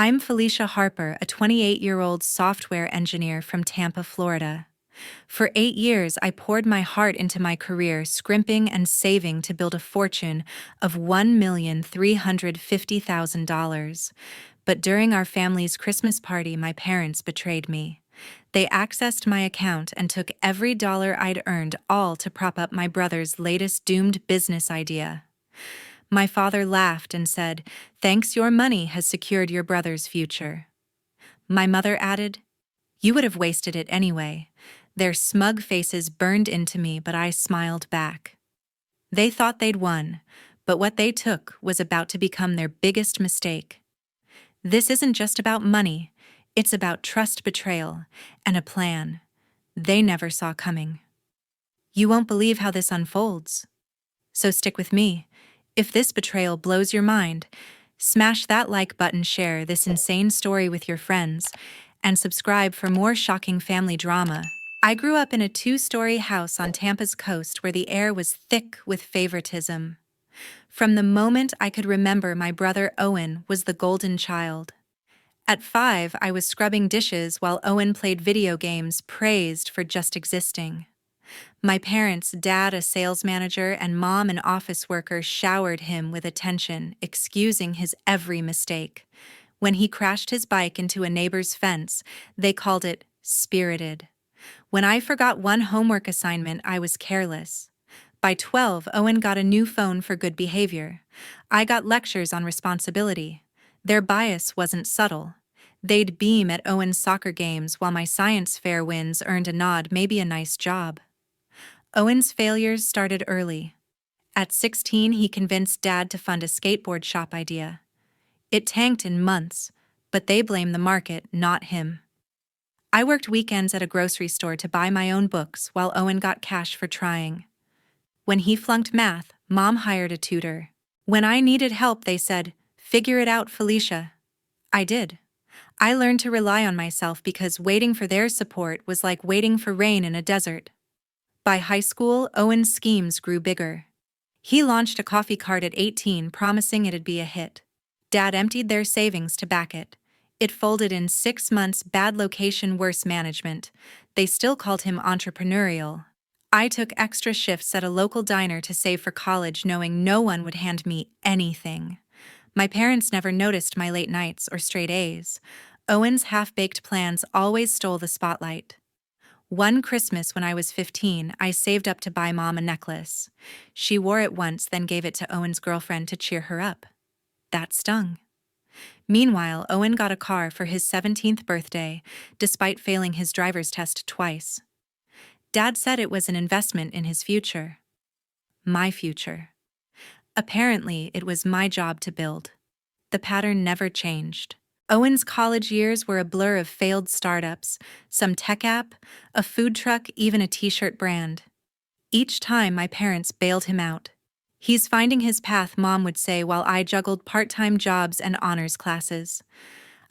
I'm Felicia Harper, a 28-year-old software engineer from Tampa, Florida. For 8 years, I poured my heart into my career, scrimping and saving to build a fortune of $1,350,000. But during our family's Christmas party, my parents betrayed me. They accessed my account and took every dollar I'd earned, all to prop up my brother's latest doomed business idea. My father laughed and said, "Thanks, your money has secured your brother's future." My mother added, "You would have wasted it anyway." Their smug faces burned into me, but I smiled back. They thought they'd won, but what they took was about to become their biggest mistake. This isn't just about money, it's about trust betrayal and a plan they never saw coming. You won't believe how this unfolds. So stick with me. If this betrayal blows your mind, smash that like button, share this insane story with your friends, and subscribe for more shocking family drama. I grew up in a 2-story house on Tampa's coast where the air was thick with favoritism. From the moment I could remember, my brother Owen was the golden child. At 5, I was scrubbing dishes while Owen played video games, praised for just existing. My parents, dad a sales manager and mom an office worker, showered him with attention, excusing his every mistake. When he crashed his bike into a neighbor's fence, they called it spirited. When I forgot one homework assignment, I was careless. By 12, Owen got a new phone for good behavior. I got lectures on responsibility. Their bias wasn't subtle. They'd beam at Owen's soccer games while my science fair wins earned a nod, maybe a nice job. Owen's failures started early. At 16, he convinced Dad to fund a skateboard shop idea. It tanked in months, but they blame the market, not him. I worked weekends at a grocery store to buy my own books while Owen got cash for trying. When he flunked math, Mom hired a tutor. When I needed help, they said, "Figure it out, Felicia." I did. I learned to rely on myself because waiting for their support was like waiting for rain in a desert. By high school, Owen's schemes grew bigger. He launched a coffee cart at 18, promising it'd be a hit. Dad emptied their savings to back it. It folded in 6 months, bad location, worse management. They still called him entrepreneurial. I took extra shifts at a local diner to save for college, knowing no one would hand me anything. My parents never noticed my late nights or straight A's. Owen's half-baked plans always stole the spotlight. One Christmas when I was 15, I saved up to buy Mom a necklace. She wore it once, then gave it to Owen's girlfriend to cheer her up. That stung. Meanwhile, Owen got a car for his 17th birthday, despite failing his driver's test twice. Dad said it was an investment in his future. My future. Apparently, it was my job to build. The pattern never changed. Owen's college years were a blur of failed startups, some tech app, a food truck, even a t-shirt brand. Each time, my parents bailed him out. "He's finding his path," Mom would say while I juggled part-time jobs and honors classes.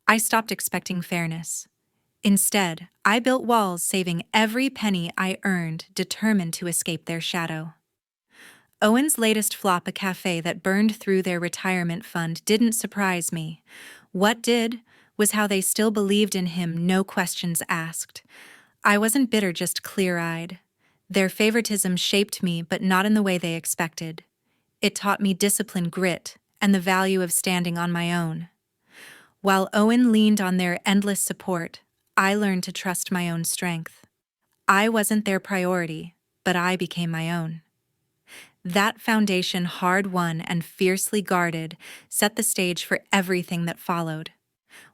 I stopped expecting fairness. Instead, I built walls, saving every penny I earned, determined to escape their shadow. Owen's latest flop, a cafe that burned through their retirement fund, didn't surprise me. What did was how they still believed in him, no questions asked. I wasn't bitter, just clear-eyed. Their favoritism shaped me, but not in the way they expected. It taught me discipline, grit, and the value of standing on my own. While Owen leaned on their endless support, I learned to trust my own strength. I wasn't their priority, but I became my own. That foundation, hard-won and fiercely guarded, set the stage for everything that followed.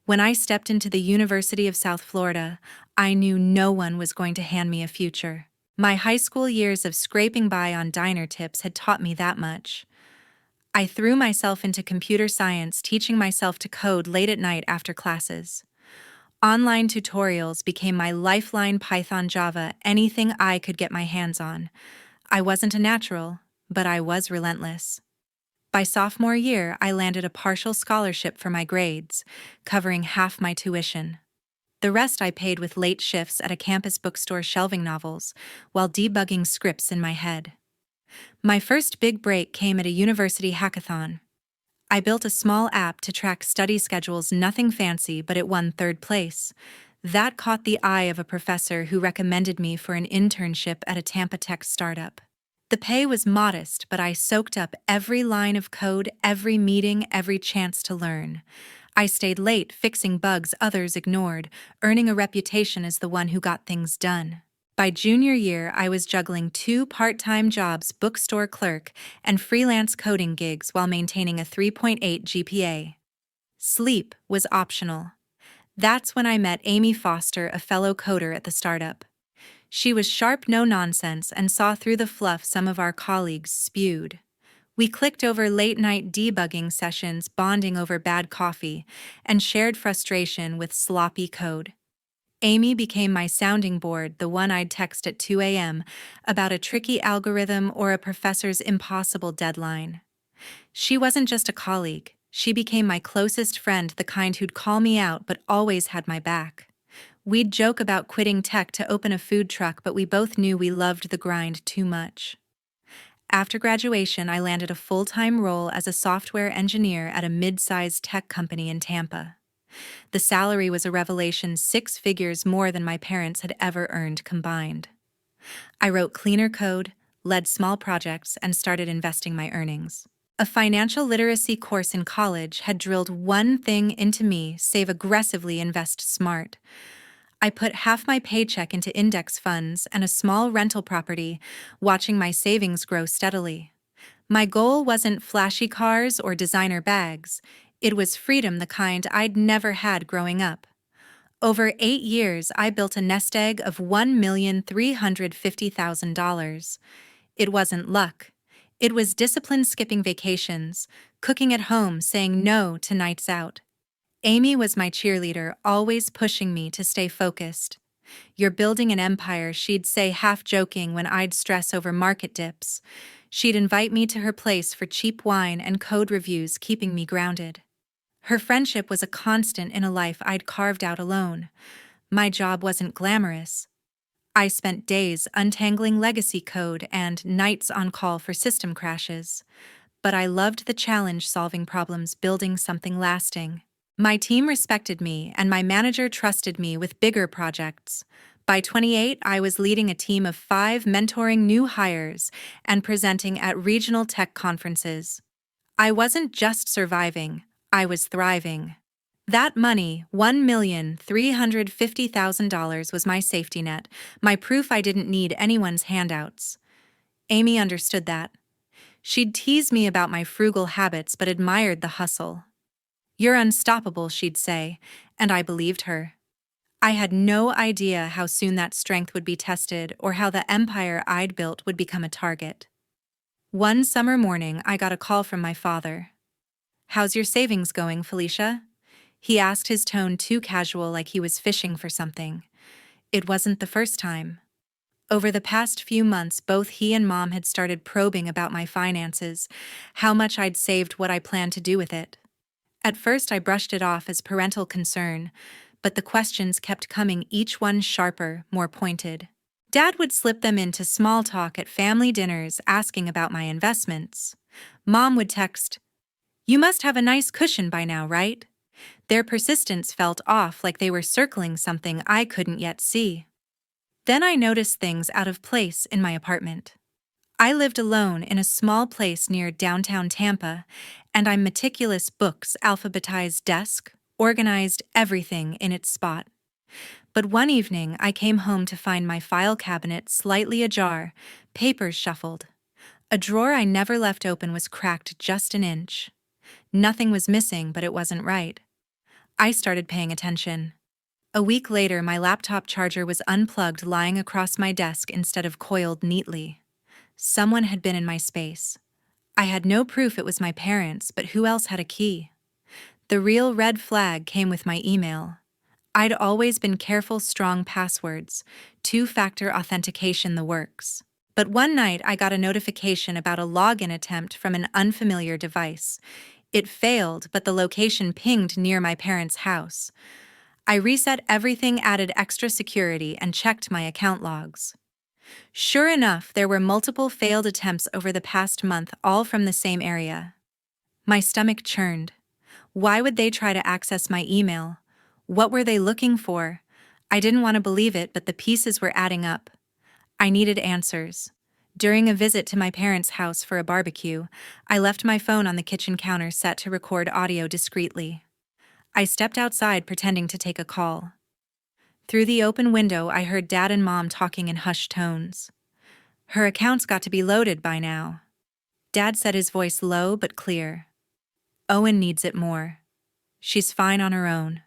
When I stepped into the University of South Florida, I knew no one was going to hand me a future. My high school years of scraping by on diner tips had taught me that much. I threw myself into computer science, teaching myself to code late at night after classes. Online tutorials became my lifeline: Python, Java, anything I could get my hands on. I wasn't a natural, but I was relentless. By sophomore year, I landed a partial scholarship for my grades, covering half my tuition. The rest I paid with late shifts at a campus bookstore shelving novels while debugging scripts in my head. My first big break came at a university hackathon. I built a small app to track study schedules, nothing fancy, but it won third place. That caught the eye of a professor who recommended me for an internship at a Tampa tech startup. The pay was modest, but I soaked up every line of code, every meeting, every chance to learn. I stayed late fixing bugs others ignored, earning a reputation as the one who got things done. By junior year, I was juggling 2 part-time jobs, bookstore clerk, and freelance coding gigs while maintaining a 3.8 GPA. Sleep was optional. That's when I met Amy Foster, a fellow coder at the startup. She was sharp, no nonsense, and saw through the fluff some of our colleagues spewed. We clicked over late-night debugging sessions, bonding over bad coffee, and shared frustration with sloppy code. Amy became my sounding board, the one I'd text at 2 a.m. about a tricky algorithm or a professor's impossible deadline. She wasn't just a colleague. She became my closest friend, the kind who'd call me out but always had my back. We'd joke about quitting tech to open a food truck, but we both knew we loved the grind too much. After graduation, I landed a full-time role as a software engineer at a mid-sized tech company in Tampa. The salary was a revelation, 6 figures more than my parents had ever earned combined. I wrote cleaner code, led small projects, and started investing my earnings. A financial literacy course in college had drilled one thing into me: save aggressively, invest smart. I put half my paycheck into index funds and a small rental property, watching my savings grow steadily. My goal wasn't flashy cars or designer bags. It was freedom, the kind I'd never had growing up. Over 8 years, I built a nest egg of $1,350,000. It wasn't luck. It was discipline, skipping vacations, cooking at home, saying no to nights out. Amy was my cheerleader, always pushing me to stay focused. "You're building an empire," she'd say, half joking when I'd stress over market dips. She'd invite me to her place for cheap wine and code reviews, keeping me grounded. Her friendship was a constant in a life I'd carved out alone. My job wasn't glamorous. I spent days untangling legacy code and nights on call for system crashes. But I loved the challenge, solving problems, building something lasting. My team respected me, and my manager trusted me with bigger projects. By 28, I was leading a team of 5, mentoring new hires, and presenting at regional tech conferences. I wasn't just surviving, I was thriving. That money, $1,350,000, was my safety net, my proof I didn't need anyone's handouts. Amy understood that. She'd tease me about my frugal habits but admired the hustle. "You're unstoppable," she'd say, and I believed her. I had no idea how soon that strength would be tested or how the empire I'd built would become a target. One summer morning, I got a call from my father. "How's your savings going, Felicia?" He asked, his tone too casual, like he was fishing for something. It wasn't the first time. Over the past few months, both he and Mom had started probing about my finances, how much I'd saved, what I planned to do with it. At first, I brushed it off as parental concern, but the questions kept coming, each one sharper, more pointed. Dad would slip them into small talk at family dinners, asking about my investments. Mom would text, "You must have a nice cushion by now, right?" Their persistence felt off, like they were circling something I couldn't yet see. Then I noticed things out of place in my apartment. I lived alone in a small place near downtown Tampa, and I meticulous, books, alphabetized desk, organized everything in its spot. But one evening, I came home to find my file cabinet slightly ajar, papers shuffled. A drawer I never left open was cracked just an inch. Nothing was missing, but it wasn't right. I started paying attention. A week later, my laptop charger was unplugged, lying across my desk instead of coiled neatly. Someone had been in my space. I had no proof it was my parents, but who else had a key? The real red flag came with my email. I'd always been careful, strong passwords, 2-factor authentication, the works. But one night I got a notification about a login attempt from an unfamiliar device. It failed, but the location pinged near my parents' house. I reset everything, added extra security, and checked my account logs. Sure enough, there were multiple failed attempts over the past month, all from the same area. My stomach churned. Why would they try to access my email? What were they looking for? I didn't want to believe it, but the pieces were adding up. I needed answers. During a visit to my parents' house for a barbecue, I left my phone on the kitchen counter set to record audio discreetly. I stepped outside pretending to take a call. Through the open window, I heard Dad and Mom talking in hushed tones. Her account's got to be loaded by now. Dad said, his voice low but clear. Owen needs it more. She's fine on her own.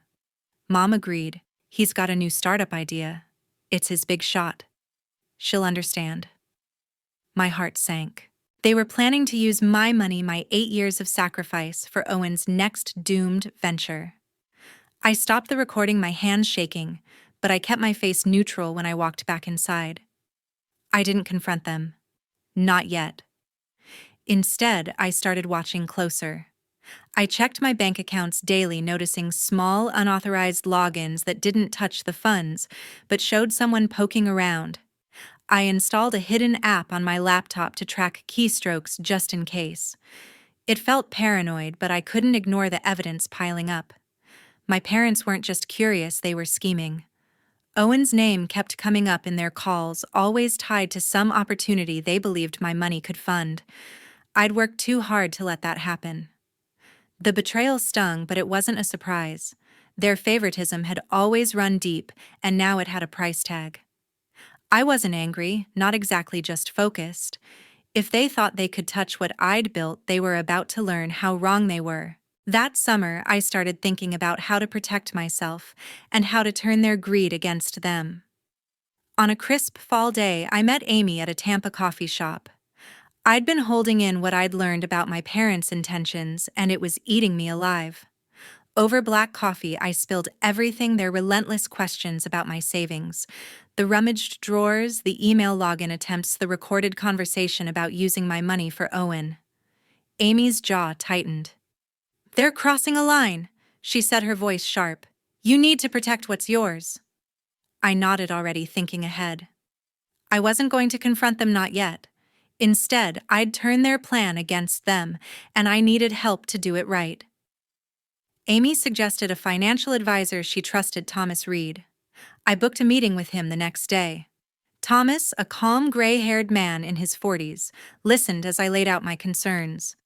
Mom agreed. He's got a new startup idea. It's his big shot. She'll understand. My heart sank. They were planning to use my money, my 8 years of sacrifice, for Owen's next doomed venture. I stopped the recording, my hands shaking, but I kept my face neutral when I walked back inside. I didn't confront them. Not yet. Instead, I started watching closer. I checked my bank accounts daily, noticing small, unauthorized logins that didn't touch the funds, but showed someone poking around. I installed a hidden app on my laptop to track keystrokes just in case. It felt paranoid, but I couldn't ignore the evidence piling up. My parents weren't just curious, they were scheming. Owen's name kept coming up in their calls, always tied to some opportunity they believed my money could fund. I'd worked too hard to let that happen. The betrayal stung, but it wasn't a surprise. Their favoritism had always run deep, and now it had a price tag. I wasn't angry, not exactly just focused. If they thought they could touch what I'd built, they were about to learn how wrong they were. That summer, I started thinking about how to protect myself and how to turn their greed against them. On a crisp fall day, I met Amy at a Tampa coffee shop. I'd been holding in what I'd learned about my parents' intentions, and it was eating me alive. Over black coffee, I spilled everything, their relentless questions about my savings, the rummaged drawers, the email login attempts, the recorded conversation about using my money for Owen. Amy's jaw tightened. "They're crossing a line," she said, her voice sharp. "You need to protect what's yours." I nodded, already thinking ahead. I wasn't going to confront them, not yet. Instead, I'd turn their plan against them, and I needed help to do it right. Amy suggested a financial advisor she trusted, Thomas Reed. I booked a meeting with him the next day. Thomas, a calm, gray-haired man in his 40s, listened as I laid out my concerns.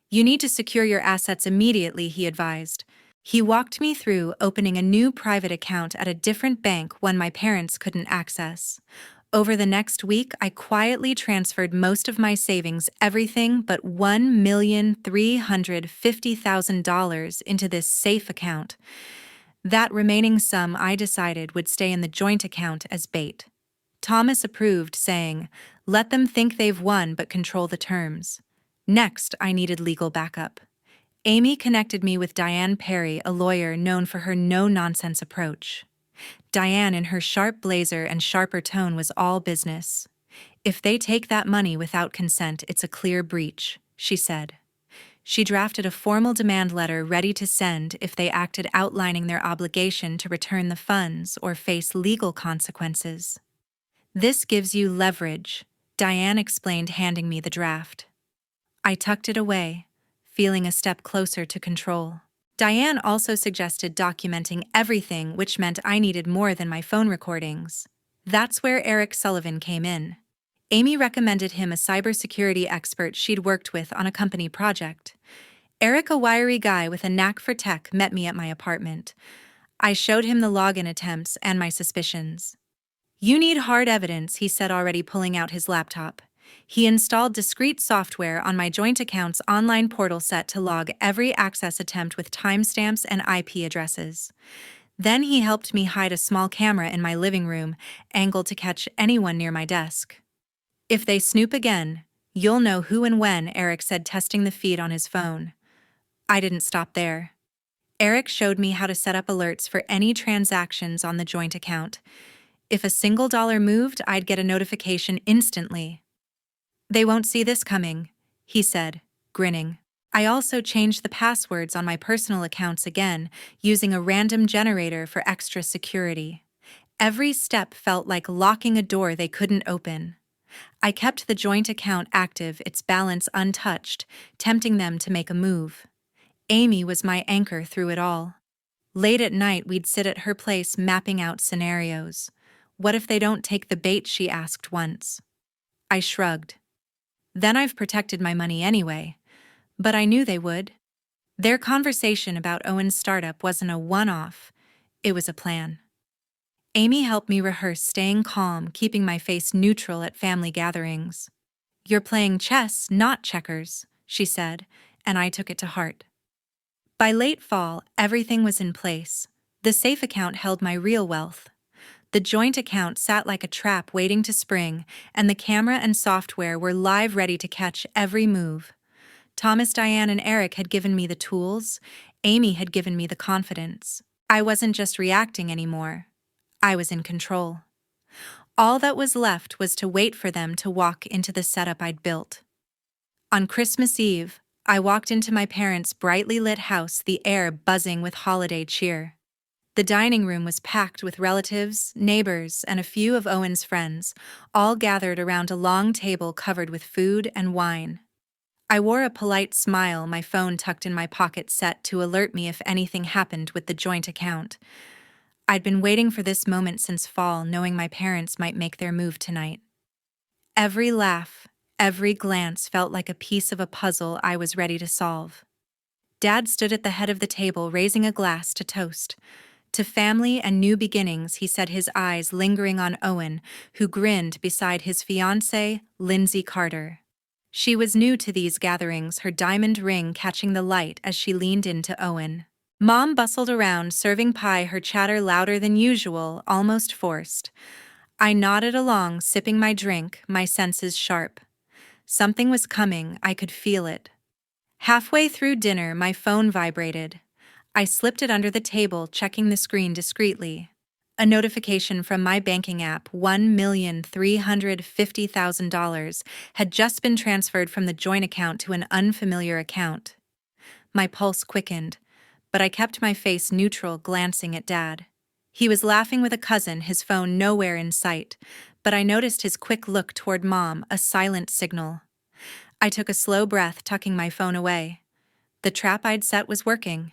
"You need to secure your assets immediately," he advised. He walked me through opening a new private account at a different bank, one my parents couldn't access. Over the next week, I quietly transferred most of my savings, everything but $1,350,000, into this safe account. That remaining sum, I decided, would stay in the joint account as bait. Thomas approved, saying, "Let them think they've won, but control the terms." Next, I needed legal backup. Amy connected me with Diane Perry, a lawyer known for her no-nonsense approach. Diane, in her sharp blazer and sharper tone, was all business. "If they take that money without consent, it's a clear breach," she said. She drafted a formal demand letter ready to send if they acted, outlining their obligation to return the funds or face legal consequences. "This gives you leverage," Diane explained, handing me the draft. I tucked it away, feeling a step closer to control. Diane also suggested documenting everything, which meant I needed more than my phone recordings. That's where Eric Sullivan came in. Amy recommended him, a cybersecurity expert she'd worked with on a company project. Eric, a wiry guy with a knack for tech, met me at my apartment. I showed him the login attempts and my suspicions. "You need hard evidence," he said, already pulling out his laptop. He installed discrete software on my joint account's online portal set to log every access attempt with timestamps and IP addresses. Then he helped me hide a small camera in my living room, angled to catch anyone near my desk. "If they snoop again, you'll know who and when," Eric said, testing the feed on his phone. I didn't stop there. Eric showed me how to set up alerts for any transactions on the joint account. If a single dollar moved, I'd get a notification instantly. "They won't see this coming," he said, grinning. I also changed the passwords on my personal accounts again, using a random generator for extra security. Every step felt like locking a door they couldn't open. I kept the joint account active, its balance untouched, tempting them to make a move. Amy was my anchor through it all. Late at night, we'd sit at her place mapping out scenarios. What if they don't take the bait, she asked once. I shrugged. Then I've protected my money anyway. But I knew they would. Their conversation about Owen's startup wasn't a one-off. It was a plan. Amy helped me rehearse staying calm, keeping my face neutral at family gatherings. "You're playing chess, not checkers," she said, and I took it to heart. By late fall, everything was in place. The safe account held my real wealth. The joint account sat like a trap waiting to spring, and the camera and software were live, ready to catch every move. Thomas, Diane, and Eric had given me the tools. Amy had given me the confidence. I wasn't just reacting anymore. I was in control. All that was left was to wait for them to walk into the setup I'd built. On Christmas Eve, I walked into my parents' brightly lit house, the air buzzing with holiday cheer. The dining room was packed with relatives, neighbors, and a few of Owen's friends, all gathered around a long table covered with food and wine. I wore a polite smile, my phone tucked in my pocket set to alert me if anything happened with the joint account. I'd been waiting for this moment since fall, knowing my parents might make their move tonight. Every laugh, every glance felt like a piece of a puzzle I was ready to solve. Dad stood at the head of the table, raising a glass to toast. To family and new beginnings, he said, his eyes lingering on Owen, who grinned beside his fiancée, Lindsay Carter. She was new to these gatherings, her diamond ring catching the light as she leaned into Owen. Mom bustled around, serving pie, her chatter louder than usual, almost forced. I nodded along, sipping my drink, my senses sharp. Something was coming, I could feel it. Halfway through dinner, my phone vibrated. I slipped it under the table, checking the screen discreetly. A notification from my banking app, $1,350,000, had just been transferred from the joint account to an unfamiliar account. My pulse quickened, but I kept my face neutral, glancing at Dad. He was laughing with a cousin, his phone nowhere in sight, but I noticed his quick look toward Mom, a silent signal. I took a slow breath, tucking my phone away. The trap I'd set was working.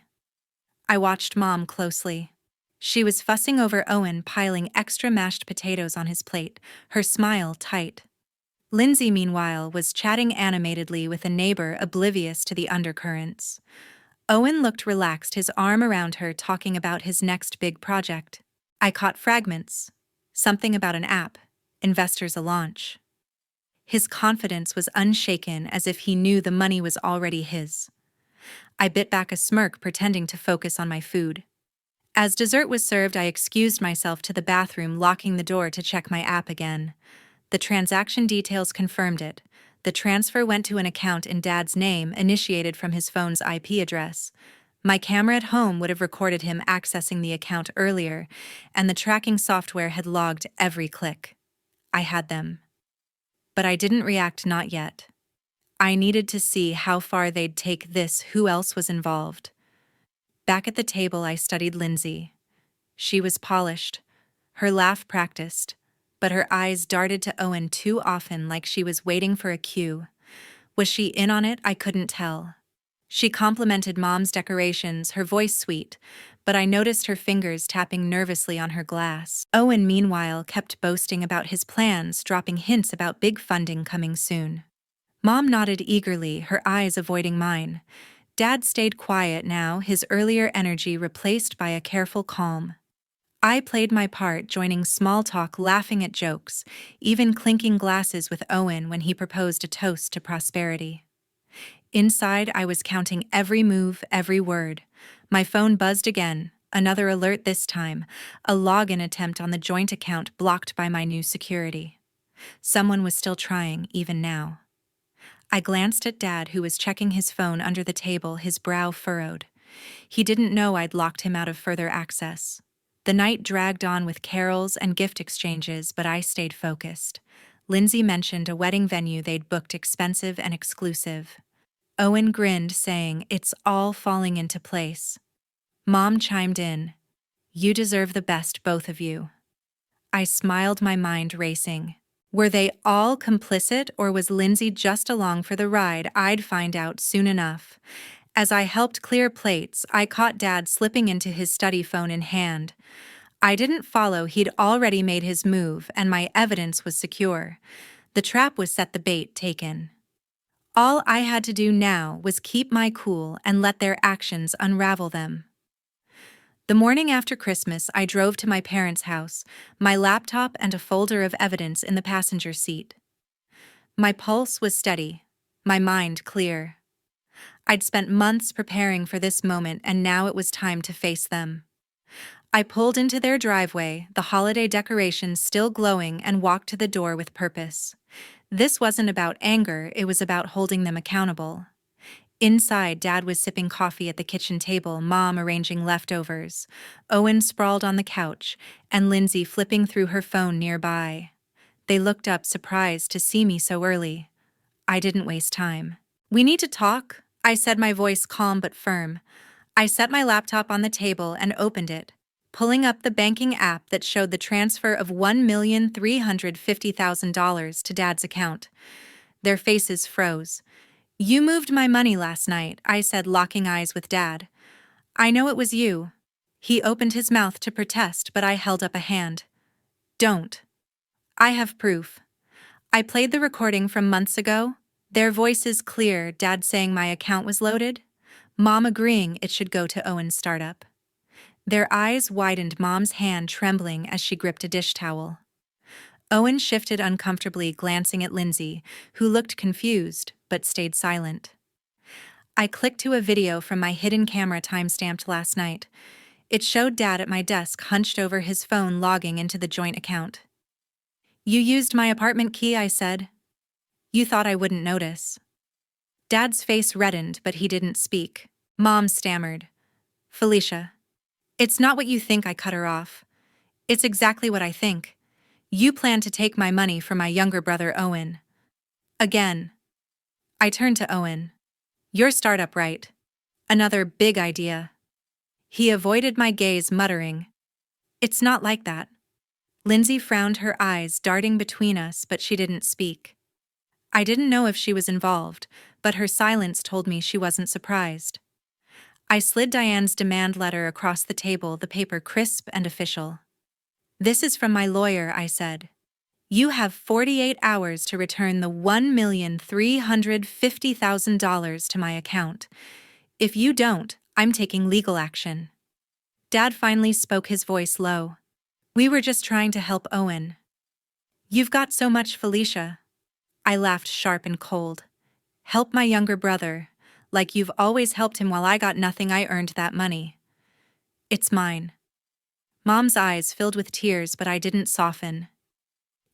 I watched Mom closely. She was fussing over Owen, piling extra mashed potatoes on his plate, her smile tight. Lindsay, meanwhile, was chatting animatedly with a neighbor, oblivious to the undercurrents. Owen looked relaxed, his arm around her, talking about his next big project. I caught fragments. Something about an app, investors, a launch. His confidence was unshaken, as if he knew the money was already his. I bit back a smirk, pretending to focus on my food. As dessert was served, I excused myself to the bathroom, locking the door to check my app again. The transaction details confirmed it. The transfer went to an account in Dad's name, initiated from his phone's IP address. My camera at home would have recorded him accessing the account earlier, and the tracking software had logged every click. I had them. But I didn't react, not yet. I needed to see how far they'd take this, who else was involved. Back at the table, I studied Lindsay. She was polished, her laugh practiced, but her eyes darted to Owen too often, like she was waiting for a cue. Was she in on it? I couldn't tell. She complimented Mom's decorations, her voice sweet, but I noticed her fingers tapping nervously on her glass. Owen, meanwhile, kept boasting about his plans, dropping hints about big funding coming soon. Mom nodded eagerly, her eyes avoiding mine. Dad stayed quiet now, his earlier energy replaced by a careful calm. I played my part, joining small talk, laughing at jokes, even clinking glasses with Owen when he proposed a toast to prosperity. Inside, I was counting every move, every word. My phone buzzed again, another alert this time, a login attempt on the joint account blocked by my new security. Someone was still trying, even now. I glanced at Dad, who was checking his phone under the table, his brow furrowed. He didn't know I'd locked him out of further access. The night dragged on with carols and gift exchanges, but I stayed focused. Lindsay mentioned a wedding venue they'd booked, expensive and exclusive. Owen grinned, saying, "It's all falling into place." Mom chimed in, "You deserve the best, both of you." I smiled, my mind racing. Were they all complicit, or was Lindsay just along for the ride? I'd find out soon enough. As I helped clear plates, I caught Dad slipping into his study, phone in hand. I didn't follow, he'd already made his move, and my evidence was secure. The trap was set, the bait taken. All I had to do now was keep my cool and let their actions unravel them. The morning after Christmas, I drove to my parents' house, my laptop and a folder of evidence in the passenger seat. My pulse was steady, my mind clear. I'd spent months preparing for this moment, and now it was time to face them. I pulled into their driveway, the holiday decorations still glowing, and walked to the door with purpose. This wasn't about anger, it was about holding them accountable. Inside, Dad was sipping coffee at the kitchen table, Mom arranging leftovers, Owen sprawled on the couch, and Lindsay flipping through her phone nearby. They looked up, surprised to see me so early. I didn't waste time. "We need to talk," I said, my voice calm but firm. I set my laptop on the table and opened it, pulling up the banking app that showed the transfer of $1,350,000 to Dad's account. Their faces froze. "You moved my money last night," I said, locking eyes with Dad. "I know it was you." He opened his mouth to protest, but I held up a hand. "Don't. I have proof." I played the recording from months ago. Their voices clear, Dad saying my account was loaded, Mom agreeing it should go to Owen's startup. Their eyes widened, Mom's hand trembling as she gripped a dish towel. Owen shifted uncomfortably, glancing at Lindsay, who looked confused but stayed silent. I clicked to a video from my hidden camera, time-stamped last night. It showed Dad at my desk, hunched over his phone, logging into the joint account. "You used my apartment key," I said. "You thought I wouldn't notice." Dad's face reddened, but he didn't speak. Mom stammered. "Felicia, it's not what you think," I cut her off. "It's exactly what I think. You plan to take my money from my younger brother, Owen. Again." I turned to Owen. "Your startup, right? Another big idea." He avoided my gaze, muttering, "It's not like that." Lindsay frowned, her eyes darting between us, but she didn't speak. I didn't know if she was involved, but her silence told me she wasn't surprised. I slid Diane's demand letter across the table, the paper crisp and official. "This is from my lawyer," I said. "You have 48 hours to return the $1,350,000 to my account. If you don't, I'm taking legal action." Dad finally spoke, his voice low. "We were just trying to help Owen." "You've got so much, Felicia." I laughed, sharp and cold. "Help my younger brother, like you've always helped him while I got nothing. I earned that money. It's mine." Mom's eyes filled with tears, but I didn't soften.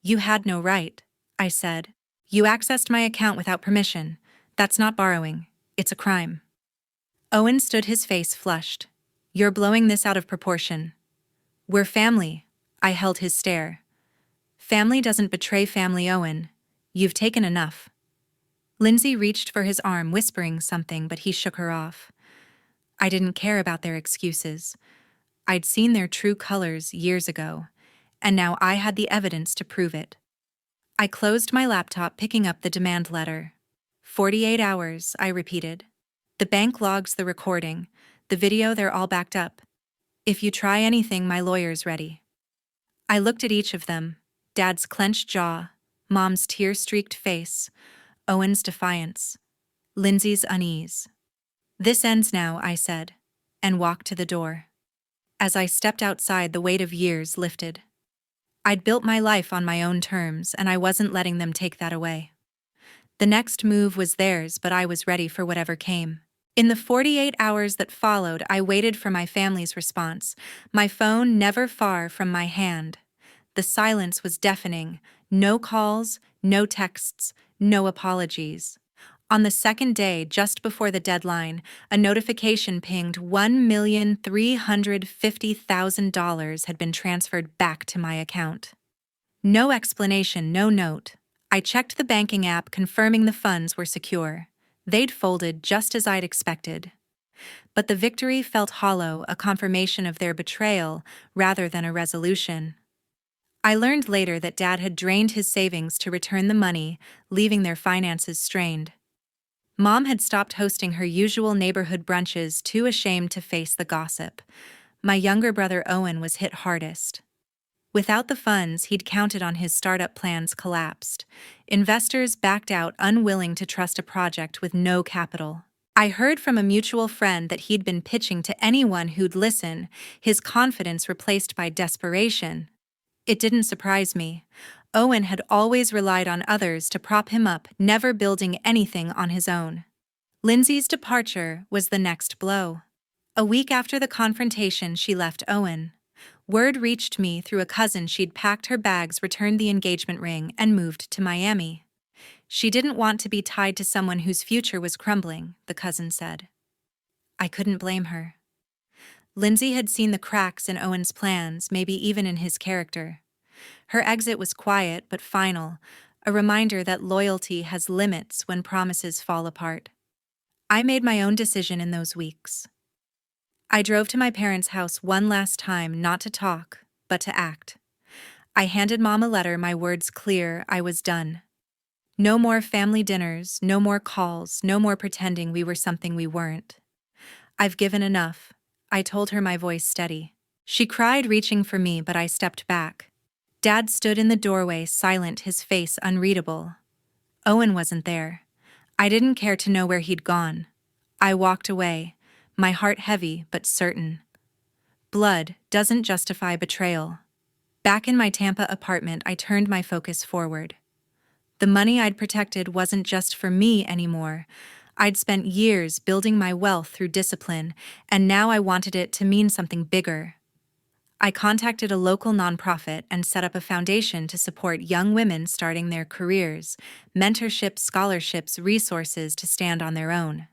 "You had no right," I said. "You accessed my account without permission. That's not borrowing. It's a crime." Owen stood, his face flushed. "You're blowing this out of proportion." "We're family." I held his stare. "Family doesn't betray family, Owen. You've taken enough." Lindsay reached for his arm, whispering something, but he shook her off. I didn't care about their excuses. I'd seen their true colors years ago, and now I had the evidence to prove it. I closed my laptop, picking up the demand letter. 48 hours, I repeated. The bank logs, the recording, the video, they're all backed up. If you try anything, my lawyer's ready. I looked at each of them, Dad's clenched jaw, Mom's tear-streaked face, Owen's defiance, Lindsay's unease. "This ends now," I said, and walked to the door. As I stepped outside, the weight of years lifted. I'd built my life on my own terms, and I wasn't letting them take that away. The next move was theirs, but I was ready for whatever came. In the 48 hours that followed, I waited for my family's response, my phone never far from my hand. The silence was deafening. No calls, no texts, no apologies. On the second day, just before the deadline, a notification pinged. $1,350,000 had been transferred back to my account. No explanation, no note. I checked the banking app, confirming the funds were secure. They'd folded just as I'd expected. But the victory felt hollow, a confirmation of their betrayal rather than a resolution. I learned later that Dad had drained his savings to return the money, leaving their finances strained. Mom had stopped hosting her usual neighborhood brunches, too ashamed to face the gossip. My younger brother Owen was hit hardest. Without the funds he'd counted on, his startup plans collapsed. Investors backed out, unwilling to trust a project with no capital. I heard from a mutual friend that he'd been pitching to anyone who'd listen, his confidence replaced by desperation. It didn't surprise me. Owen had always relied on others to prop him up, never building anything on his own. Lindsay's departure was the next blow. A week after the confrontation, she left Owen. Word reached me through a cousin she'd packed her bags, returned the engagement ring, and moved to Miami. She didn't want to be tied to someone whose future was crumbling, the cousin said. I couldn't blame her. Lindsay had seen the cracks in Owen's plans, maybe even in his character. Her exit was quiet but final, a reminder that loyalty has limits when promises fall apart. I made my own decision in those weeks. I drove to my parents' house one last time, not to talk, but to act. I handed Mom a letter, my words clear: I was done. No more family dinners, no more calls, no more pretending we were something we weren't. I've given enough, I told her, my voice steady. She cried, reaching for me, but I stepped back. Dad stood in the doorway, silent, his face unreadable. Owen wasn't there. I didn't care to know where he'd gone. I walked away, my heart heavy but certain. Blood doesn't justify betrayal. Back in my Tampa apartment, I turned my focus forward. The money I'd protected wasn't just for me anymore. I'd spent years building my wealth through discipline, and now I wanted it to mean something bigger. I contacted a local nonprofit and set up a foundation to support young women starting their careers, mentorship, scholarships, resources to stand on their own.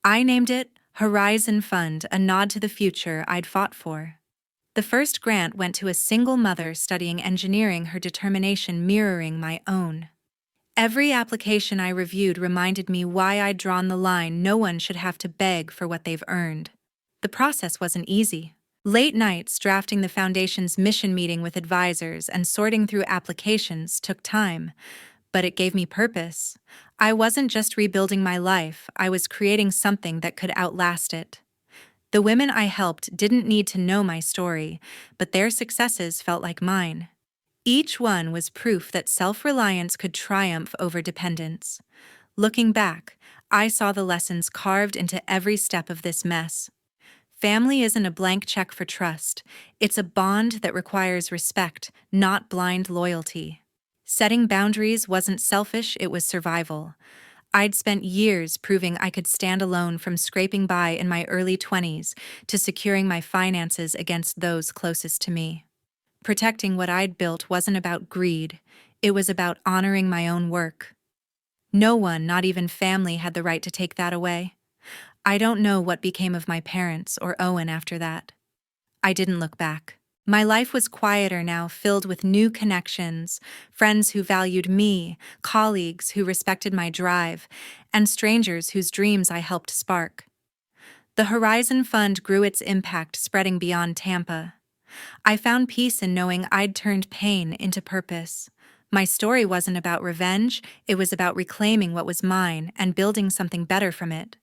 I named it Horizon Fund, a nod to the future I'd fought for. The first grant went to a single mother studying engineering, her determination mirroring my own. Every application I reviewed reminded me why I'd drawn the line. No one should have to beg for what they've earned. The process wasn't easy. Late nights drafting the foundation's mission, meeting with advisors, and sorting through applications took time, but it gave me purpose. I wasn't just rebuilding my life, I was creating something that could outlast it. The women I helped didn't need to know my story, but their successes felt like mine. Each one was proof that self-reliance could triumph over dependence. Looking back, I saw the lessons carved into every step of this mess. Family isn't a blank check for trust. It's a bond that requires respect, not blind loyalty. Setting boundaries wasn't selfish, it was survival. I'd spent years proving I could stand alone, from scraping by in my early 20s to securing my finances against those closest to me. Protecting what I'd built wasn't about greed, it was about honoring my own work. No one, not even family, had the right to take that away. I don't know what became of my parents or Owen after that. I didn't look back. My life was quieter now, filled with new connections, friends who valued me, colleagues who respected my drive, and strangers whose dreams I helped spark. The Horizon Fund grew, its impact spreading beyond Tampa. I found peace in knowing I'd turned pain into purpose. My story wasn't about revenge, it was about reclaiming what was mine and building something better from it.